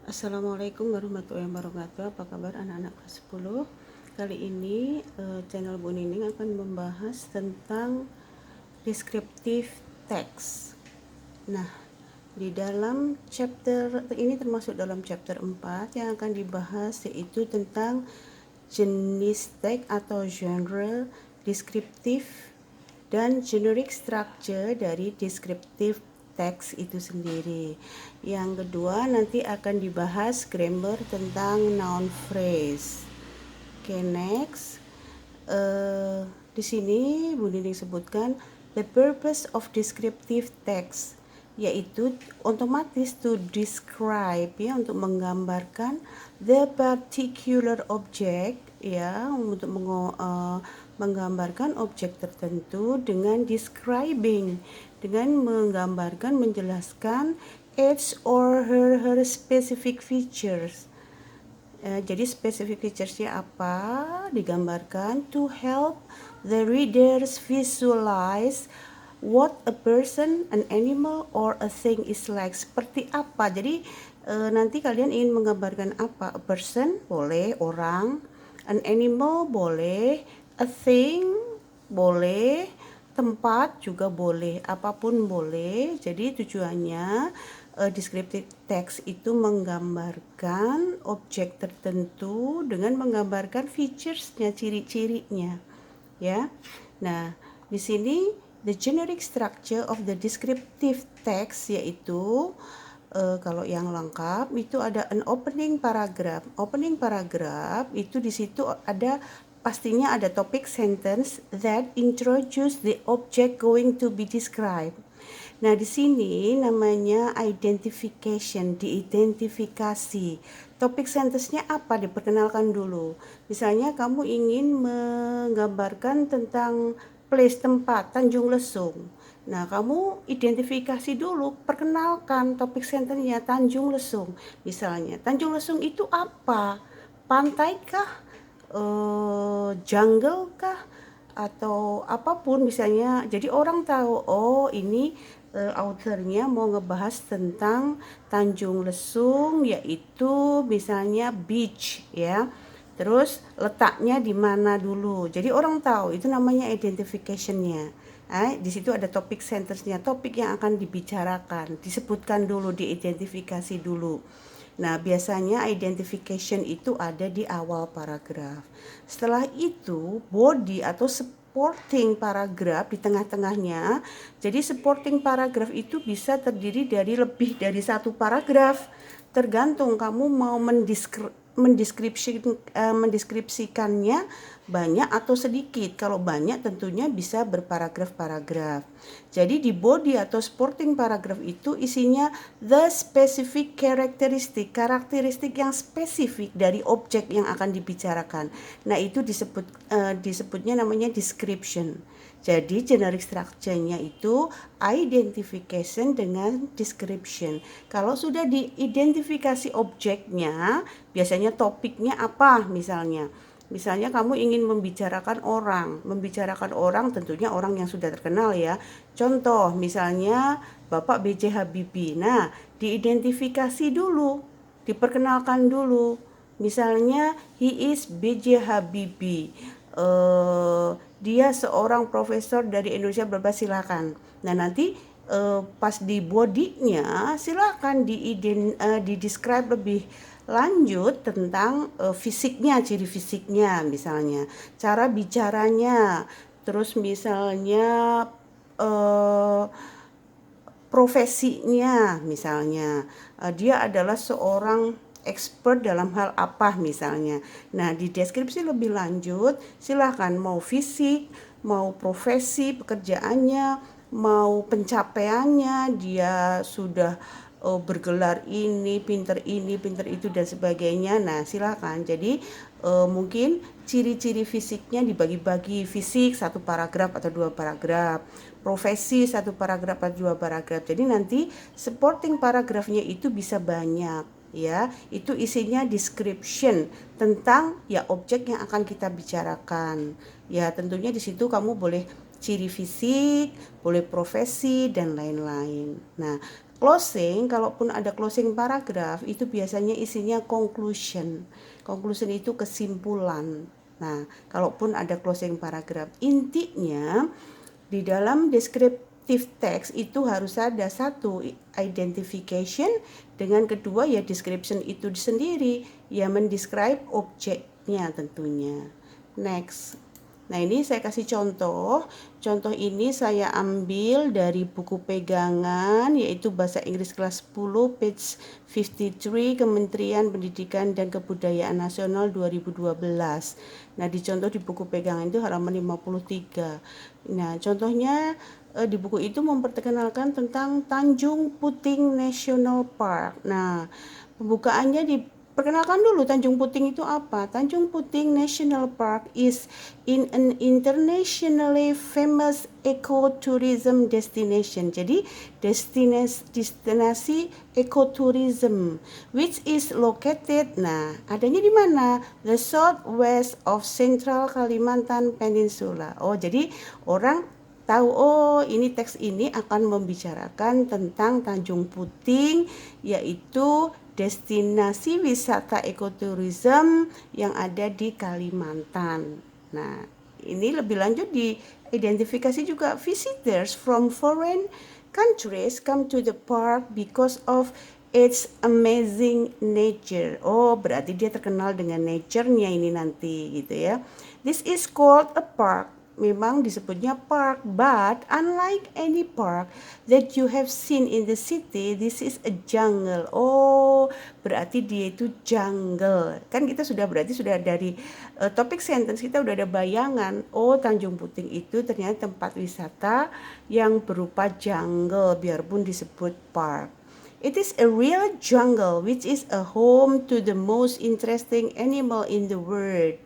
Assalamualaikum warahmatullahi wabarakatuh. Apa kabar anak-anak kelas 10? Kali ini channel Bu Nining akan membahas tentang descriptive text. Nah, di dalam chapter ini termasuk dalam chapter 4 yang akan dibahas, yaitu tentang jenis teks atau genre, descriptive dan generic structure dari descriptive teks itu sendiri. Yang kedua nanti akan dibahas grammar tentang noun phrase. Oke, next. Di sini Bu Nining sebutkan the purpose of descriptive text, yaitu otomatis to describe, ya, untuk menggambarkan the particular object, ya, untuk menggambarkan objek tertentu dengan describing, dengan menggambarkan, menjelaskan its or her specific features. Jadi specific featuresnya apa? Digambarkan to help the readers visualize what a person, an animal, or a thing is like. Seperti apa? Jadi nanti kalian ingin menggambarkan apa? A person boleh, orang. An animal boleh, a thing boleh, tempat juga boleh, apapun boleh. Jadi tujuannya descriptive text itu menggambarkan objek tertentu dengan menggambarkan featuresnya, ciri-cirinya, ya. Nah, di sini the generic structure of the descriptive text, yaitu kalau yang lengkap itu ada an opening paragraph. Opening paragraph itu di situ ada pastinya ada topic sentence that introduce the object going to be described. Nah, di sini namanya identification, diidentifikasi. Topik sentence-nya apa? Diperkenalkan dulu. Misalnya kamu ingin menggambarkan tentang place, tempat, Tanjung Lesung. Nah, kamu identifikasi dulu, perkenalkan topik sentence-nya Tanjung Lesung. Misalnya, Tanjung Lesung itu apa? Pantai kah? Jungle kah? Atau apapun misalnya. Jadi orang tahu, oh ini authornya mau ngebahas tentang Tanjung Lesung, yaitu misalnya beach, ya. Terus letaknya di mana dulu. Jadi orang tahu, itu namanya identification-nya. Di situ ada topik sentence-nya, topik yang akan dibicarakan, disebutkan dulu, diidentifikasi dulu. Nah, biasanya identification itu ada di awal paragraf. Setelah itu, body atau supporting paragraph di tengah-tengahnya. Jadi supporting paragraph itu bisa terdiri dari lebih dari satu paragraf. Tergantung kamu mau mendeskripsikannya banyak atau sedikit. Kalau banyak tentunya bisa berparagraf-paragraf. Jadi di body atau supporting paragraph itu isinya the specific karakteristik yang spesifik dari objek yang akan dibicarakan. Nah, itu disebutnya namanya description. Jadi generic structure-nya itu identification dengan description. Kalau sudah diidentifikasi objeknya, biasanya topiknya apa misalnya. Misalnya kamu ingin membicarakan orang tentunya orang yang sudah terkenal, ya. Contoh misalnya Bapak B.J. Habibie. Nah, diidentifikasi dulu, diperkenalkan dulu. Misalnya he is B.J. Habibie. Dia seorang profesor dari Indonesia, silakan. Nah, nanti pas di body-nya silakan di-describe lebih lanjut tentang fisiknya, ciri fisiknya misalnya, cara bicaranya, terus misalnya profesinya misalnya, dia adalah seorang expert dalam hal apa misalnya. Nah, di deskripsi lebih lanjut silahkan mau fisik, mau profesi pekerjaannya, mau pencapaiannya, dia sudah bergelar ini, pinter itu dan sebagainya. Nah, silakan. Jadi mungkin ciri-ciri fisiknya dibagi-bagi, fisik satu paragraf atau dua paragraf, profesi satu paragraf atau dua paragraf. Jadi nanti supporting paragrafnya itu bisa banyak, ya. Itu isinya description tentang ya objek yang akan kita bicarakan. Ya, tentunya di situ kamu boleh ciri fisik, boleh profesi dan lain-lain. Nah, closing, kalaupun ada closing paragraf itu biasanya isinya conclusion. Conclusion itu kesimpulan. Nah, kalaupun ada closing paragraf, intinya di dalam descriptive text itu harus ada satu identification, dengan kedua ya description itu sendiri, ya mendescribe objeknya tentunya. Next. Nah, ini saya kasih contoh. Contoh ini saya ambil dari buku pegangan, yaitu Bahasa Inggris kelas 10, page 53, Kementerian Pendidikan dan Kebudayaan Nasional 2012. Nah, dicontoh di buku pegangan itu halaman 53. Nah, contohnya di buku itu memperkenalkan tentang Tanjung Puting National Park. Nah, pembukaannya perkenalkan dulu Tanjung Puting itu apa. Tanjung Puting National Park is in an internationally famous ecotourism destination. Jadi destinasi ecotourism which is located, nah adanya di mana? The southwest of Central Kalimantan Peninsula. Oh, jadi orang tahu, oh ini teks ini akan membicarakan tentang Tanjung Puting, yaitu destinasi wisata ekoturism yang ada di Kalimantan. Nah, ini lebih lanjut diidentifikasi juga, visitors from foreign countries come to the park because of its amazing nature. Oh, berarti dia terkenal dengan nature-nya ini nanti gitu ya. This is called a park. Memang disebutnya park, but unlike any park that you have seen in the city, this is a jungle. Oh, berarti dia itu jungle. Kan kita berarti sudah dari topik sentence kita udah ada bayangan. Oh, Tanjung Puting itu ternyata tempat wisata yang berupa jungle, biarpun disebut park. It is a real jungle which is a home to the most interesting animal in the world.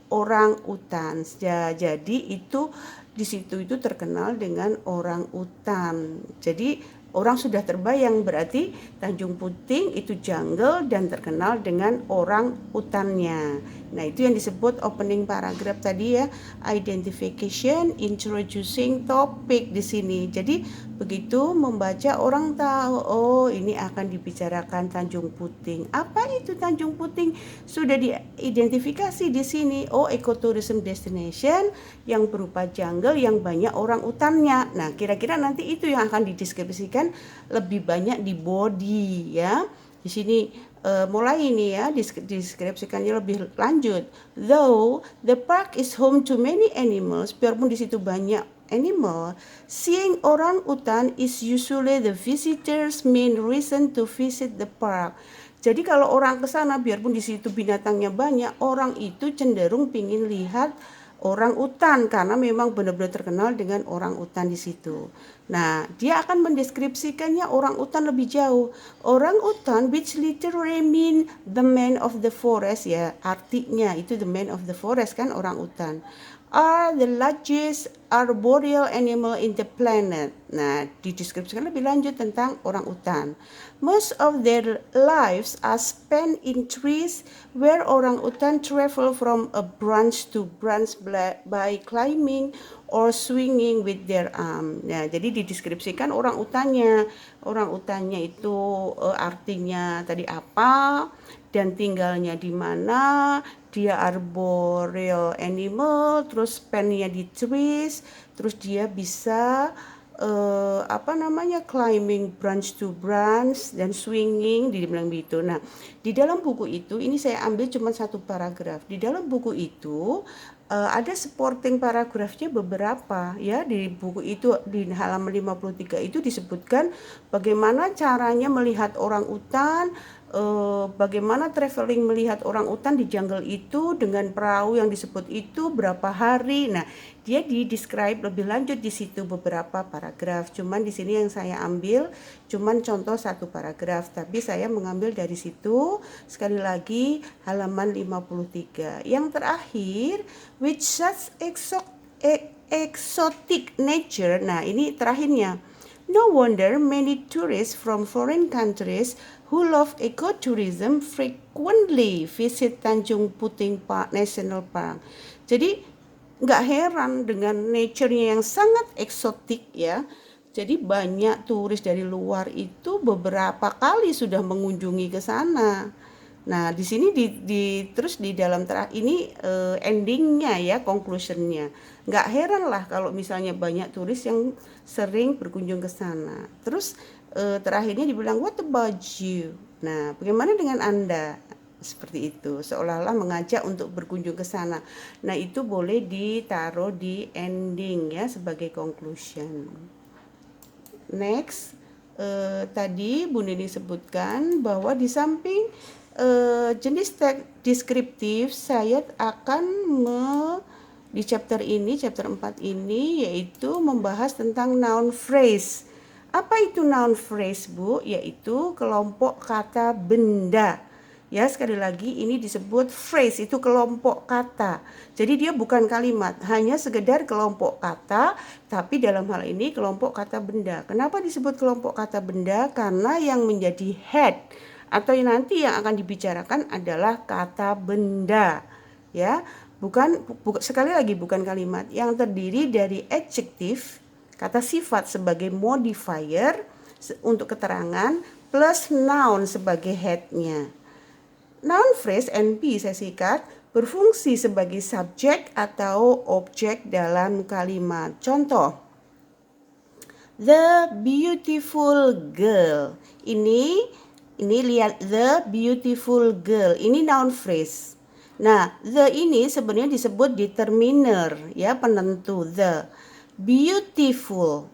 Orang utan. Ya, jadi itu di situ itu terkenal dengan orang utan. Jadi orang sudah terbayang berarti Tanjung Puting itu jungle dan terkenal dengan orang utannya. Nah, itu yang disebut opening paragraph tadi ya, identification, introducing topic di sini. Jadi begitu membaca orang tahu, oh ini akan dibicarakan Tanjung Puting. Apa itu Tanjung Puting? Sudah diidentifikasi di sini. Oh, ecotourism destination yang berupa jungle yang banyak orang utannya. Nah, kira-kira nanti itu yang akan dideskripsikan lebih banyak di body ya. Di sini mulai ini ya deskripsikannya lebih lanjut. Though the park is home to many animals, biarpun di situ banyak animal, seeing orang utan is usually the visitors' main reason to visit the park. Jadi kalau orang ke sana biarpun di situ binatangnya banyak, orang itu cenderung pingin lihat orang utan karena memang benar-benar terkenal dengan orang utan di situ. Nah, dia akan mendeskripsikannya orang utan lebih jauh. Orang utan, which literally mean the man of the forest, ya artinya itu the man of the forest kan, orang utan, are the largest arboreal animal in the planet. Nah, dideskripsikan lebih lanjut tentang orang utan. Most of their lives are spent in trees where orang utan travel from a branch to branch by climbing or swinging with their arm. Nah, jadi dideskripsikan orang utannya. Orang utannya itu artinya tadi apa dan tinggalnya di mana. Dia arboreal animal, terus span-nya di trees, terus dia bisa climbing branch to branch dan swinging, dibilang begitu. Nah, di dalam buku itu ini saya ambil cuma satu paragraf. Di dalam buku itu ada supporting paragrafnya beberapa ya. Di buku itu di halaman 53 itu disebutkan bagaimana caranya melihat orang utan, bagaimana traveling melihat orang utan di jungle itu dengan perahu yang disebut itu berapa hari. Nah, dia di-describe lebih lanjut di situ beberapa paragraf. Cuman di sini yang saya ambil cuman contoh satu paragraf, tapi saya mengambil dari situ sekali lagi halaman 53. Yang terakhir, with such exotic nature. Nah, ini terakhirnya. No wonder many tourists from foreign countries who love ecotourism frequently visit Tanjung Puting Park National Park. Jadi nggak heran dengan nature-nya yang sangat eksotik ya. Jadi banyak turis dari luar itu beberapa kali sudah mengunjungi ke sana. Nah, di sini terus di dalam ini endingnya ya, conclusionnya. Nggak heran lah kalau misalnya banyak turis yang sering berkunjung ke sana. Terus terakhirnya dibilang, what about you? Nah, bagaimana dengan Anda? Seperti itu, seolah-olah mengajak untuk berkunjung ke sana. Nah, itu boleh ditaruh di ending ya sebagai conclusion. Next, tadi Bu Nini sebutkan bahwa di samping jenis teks deskriptif, saya akan di chapter 4 ini yaitu membahas tentang noun phrase. Apa itu noun phrase, Bu? Yaitu kelompok kata benda. Ya, sekali lagi ini disebut phrase, itu kelompok kata. Jadi dia bukan kalimat, hanya sekedar kelompok kata, tapi dalam hal ini kelompok kata benda. Kenapa disebut kelompok kata benda? Karena yang menjadi head atau nanti yang akan dibicarakan adalah kata benda. Ya, sekali lagi bukan kalimat, yang terdiri dari adjektif, kata sifat sebagai modifier untuk keterangan, plus noun sebagai headnya. Noun phrase NP saya sikat berfungsi sebagai subjek atau objek dalam kalimat. Contoh, the beautiful girl. Ini lihat, the beautiful girl. Ini noun phrase. Nah, the ini sebenarnya disebut determiner, ya, penentu. The beautiful,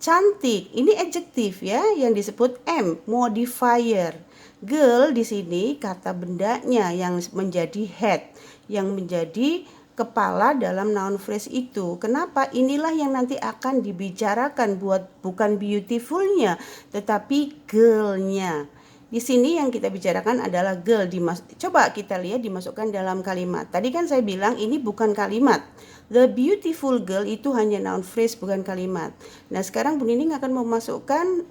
cantik, ini adjektif ya, yang disebut M, modifier. Girl di sini kata bendanya yang menjadi head, yang menjadi kepala dalam noun phrase itu. Kenapa? Inilah yang nanti akan dibicarakan, bukan beautifulnya, tetapi girlnya. Di sini yang kita bicarakan adalah girl. Coba kita lihat dimasukkan dalam kalimat. Tadi kan saya bilang ini bukan kalimat. The beautiful girl itu hanya noun phrase, bukan kalimat. Nah, sekarang Bu Nining akan memasukkan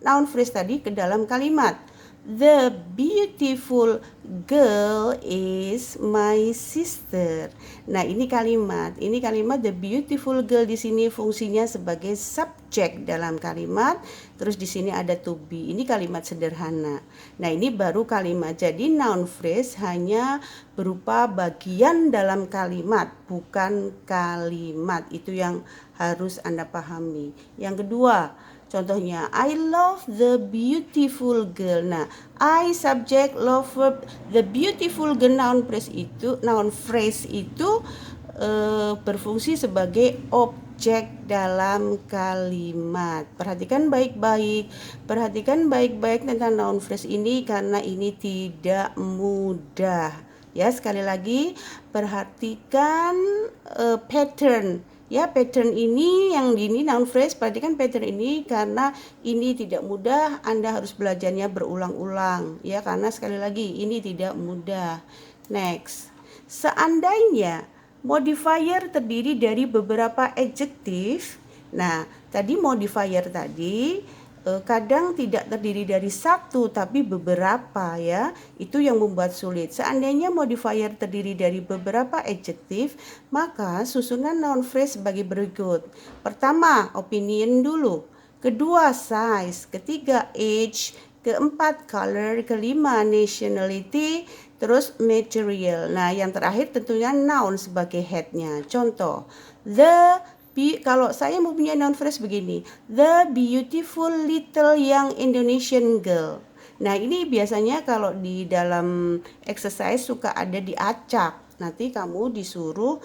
noun phrase tadi ke dalam kalimat. The beautiful girl is my sister. Nah, ini kalimat. Ini kalimat the beautiful girl di sini fungsinya sebagai subjek dalam kalimat. Terus di sini ada to be. Ini kalimat sederhana. Nah, ini baru kalimat. Jadi noun phrase hanya berupa bagian dalam kalimat, bukan kalimat. Itu yang harus Anda pahami. Yang kedua, contohnya, I love the beautiful girl. Nah, I subject, love verb, the beautiful girl noun phrase itu berfungsi sebagai objek dalam kalimat. Perhatikan baik-baik tentang noun phrase ini karena ini tidak mudah. Ya, sekali lagi perhatikan pattern. Ya, pattern ini noun phrase, perhatikan pattern ini karena ini tidak mudah, Anda harus belajarnya berulang-ulang. Ya, karena sekali lagi ini tidak mudah. Next. Seandainya modifier terdiri dari beberapa adjektif. Nah, tadi modifier tadi kadang tidak terdiri dari satu tapi beberapa, ya. Itu yang membuat sulit. Seandainya modifier terdiri dari beberapa adjektif, maka susunan noun phrase sebagai berikut. Pertama, opinion dulu. Kedua, size. Ketiga, age. Keempat, color. Kelima, nationality. Terus material. Nah, yang terakhir tentunya noun sebagai headnya. Contoh, kalau saya mempunyai noun phrase begini, the beautiful little young Indonesian girl. Nah, ini biasanya kalau di dalam exercise suka ada diacak. Nanti kamu disuruh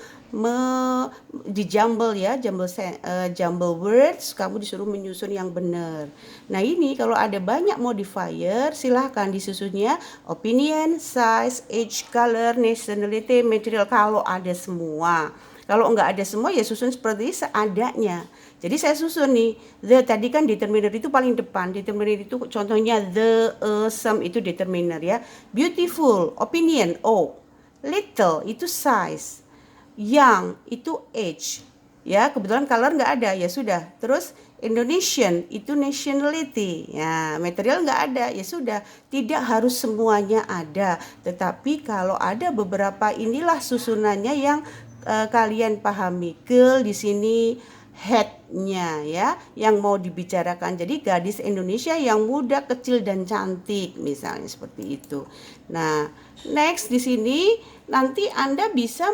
jumble words, kamu disuruh menyusun yang benar. Nah, ini kalau ada banyak modifier, silahkan disusunnya opinion, size, age, color, nationality, material kalau ada semua. Kalau enggak ada semua ya susun seperti seadanya. Jadi saya susun nih, the tadi kan determiner itu paling depan. Determiner itu contohnya the, some itu determiner ya. Beautiful, opinion, O. Little itu size. Young itu age. Ya, kebetulan color enggak ada, ya sudah. Terus Indonesian itu nationality. Ya, material enggak ada, ya sudah. Tidak harus semuanya ada. Tetapi kalau ada beberapa, inilah susunannya yang kalian pahami. Girl di sini headnya ya, yang mau dibicarakan. Jadi gadis Indonesia yang muda, kecil dan cantik, misalnya seperti itu. Nah, next di sini nanti Anda bisa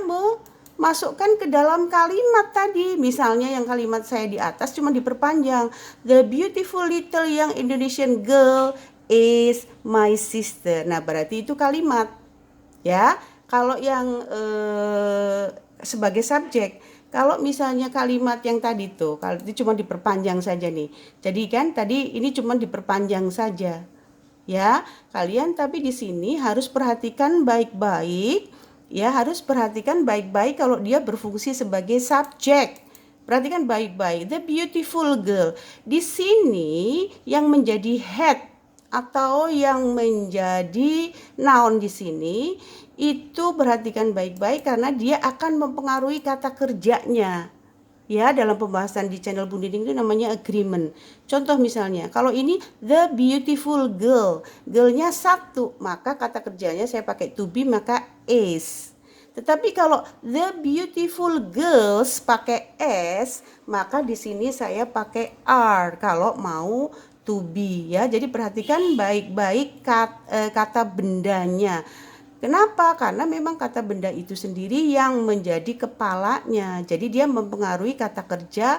masukkan ke dalam kalimat tadi. Misalnya yang kalimat saya di atas cuma diperpanjang. The beautiful little young Indonesian girl is my sister. Nah, berarti itu kalimat ya. Kalau yang sebagai subjek, kalau misalnya kalimat yang tadi tuh, kalau itu cuma diperpanjang saja nih. Jadi kan tadi ini cuma diperpanjang saja. Ya, kalian tapi di sini harus perhatikan baik-baik, ya, harus perhatikan baik-baik kalau dia berfungsi sebagai subjek. Perhatikan baik-baik. The beautiful girl. Di sini yang menjadi head atau yang menjadi noun di sini itu perhatikan baik-baik karena dia akan mempengaruhi kata kerjanya. Ya, dalam pembahasan di channel Bu Nining itu namanya agreement. Contoh misalnya, kalau ini the beautiful girl, girlnya satu, maka kata kerjanya saya pakai to be maka is. Tetapi kalau the beautiful girls pakai s, maka di sini saya pakai are kalau mau to be ya. Jadi perhatikan baik-baik kata bendanya. Kenapa? Karena memang kata benda itu sendiri yang menjadi kepalanya. Jadi dia mempengaruhi kata kerja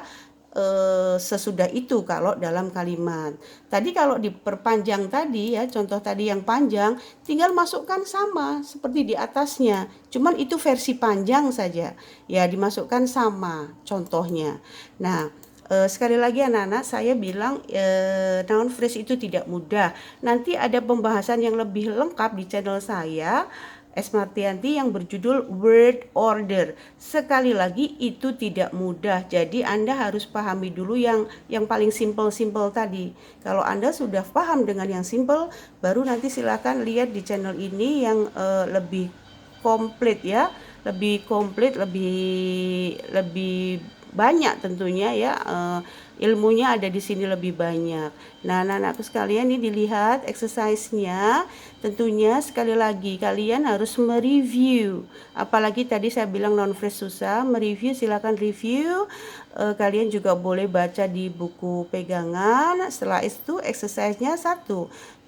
sesudah itu kalau dalam kalimat. Tadi kalau diperpanjang tadi ya, contoh tadi yang panjang, tinggal masukkan sama seperti di atasnya. Cuman itu versi panjang saja. Ya, dimasukkan sama contohnya. Nah, sekali lagi anak-anak, saya bilang noun phrase itu tidak mudah. Nanti ada pembahasan yang lebih lengkap di channel saya, S. Martianti, yang berjudul word order. Sekali lagi itu tidak mudah. Jadi Anda harus pahami dulu yang paling simple-simple tadi. Kalau Anda sudah paham dengan yang simple, baru nanti silakan lihat di channel ini yang lebih komplit ya, lebih komplit, lebih banyak tentunya ya, ilmunya ada di sini lebih banyak. Nah, anak-anakku sekalian, ini dilihat exercise-nya. Tentunya sekali lagi kalian harus mereview. Apalagi tadi saya bilang non phrase susah, mereview, silakan review. Kalian juga boleh baca di buku pegangan. Setelah itu exercise-nya 1,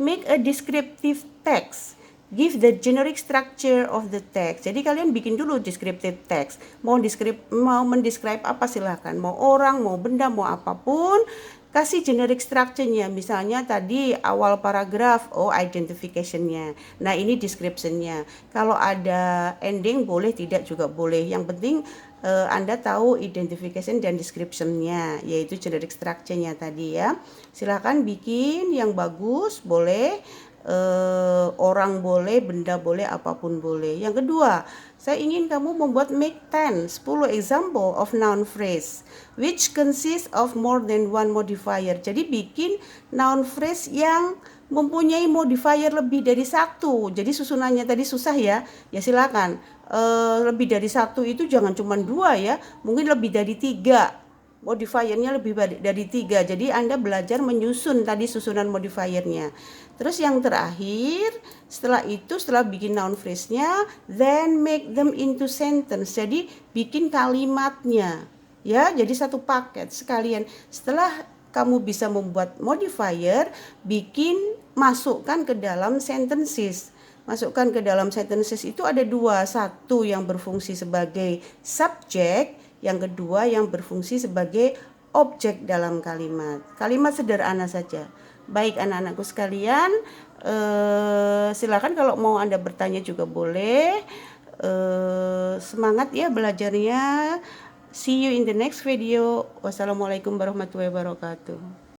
make a descriptive text. Give the generic structure of the text. Jadi kalian bikin dulu descriptive text. Mau mendescribe apa silahkan. Mau orang, mau benda, mau apapun. Kasih generic structure-nya. Misalnya tadi awal paragraf, identification-nya. Nah, ini description-nya. Kalau ada ending boleh, tidak juga boleh. Yang penting Anda tahu identification dan description-nya, yaitu generic structure-nya tadi ya. Silahkan bikin yang bagus, boleh. Orang boleh, benda boleh, apapun boleh. Yang kedua, saya ingin kamu membuat make 10 example of noun phrase which consists of more than one modifier. Jadi bikin noun phrase yang mempunyai modifier lebih dari satu. Jadi susunannya tadi susah ya. Ya silakan. Lebih dari satu itu jangan cuma 2 ya, mungkin lebih dari 3. Modifiernya lebih dari 3. Jadi Anda belajar menyusun tadi susunan modifiernya. Terus yang terakhir, setelah bikin noun phrase-nya, then make them into sentence. Jadi bikin kalimatnya. Ya, jadi satu paket sekalian. Setelah kamu bisa membuat modifier, masukkan ke dalam sentences. Masukkan ke dalam sentences itu ada 2. Satu yang berfungsi sebagai subjek, yang kedua yang berfungsi sebagai objek dalam kalimat. Kalimat sederhana saja. Baik anak-anakku sekalian, silakan kalau mau Anda bertanya juga boleh. Semangat ya belajarnya. See you in the next video. Wassalamualaikum warahmatullahi wabarakatuh.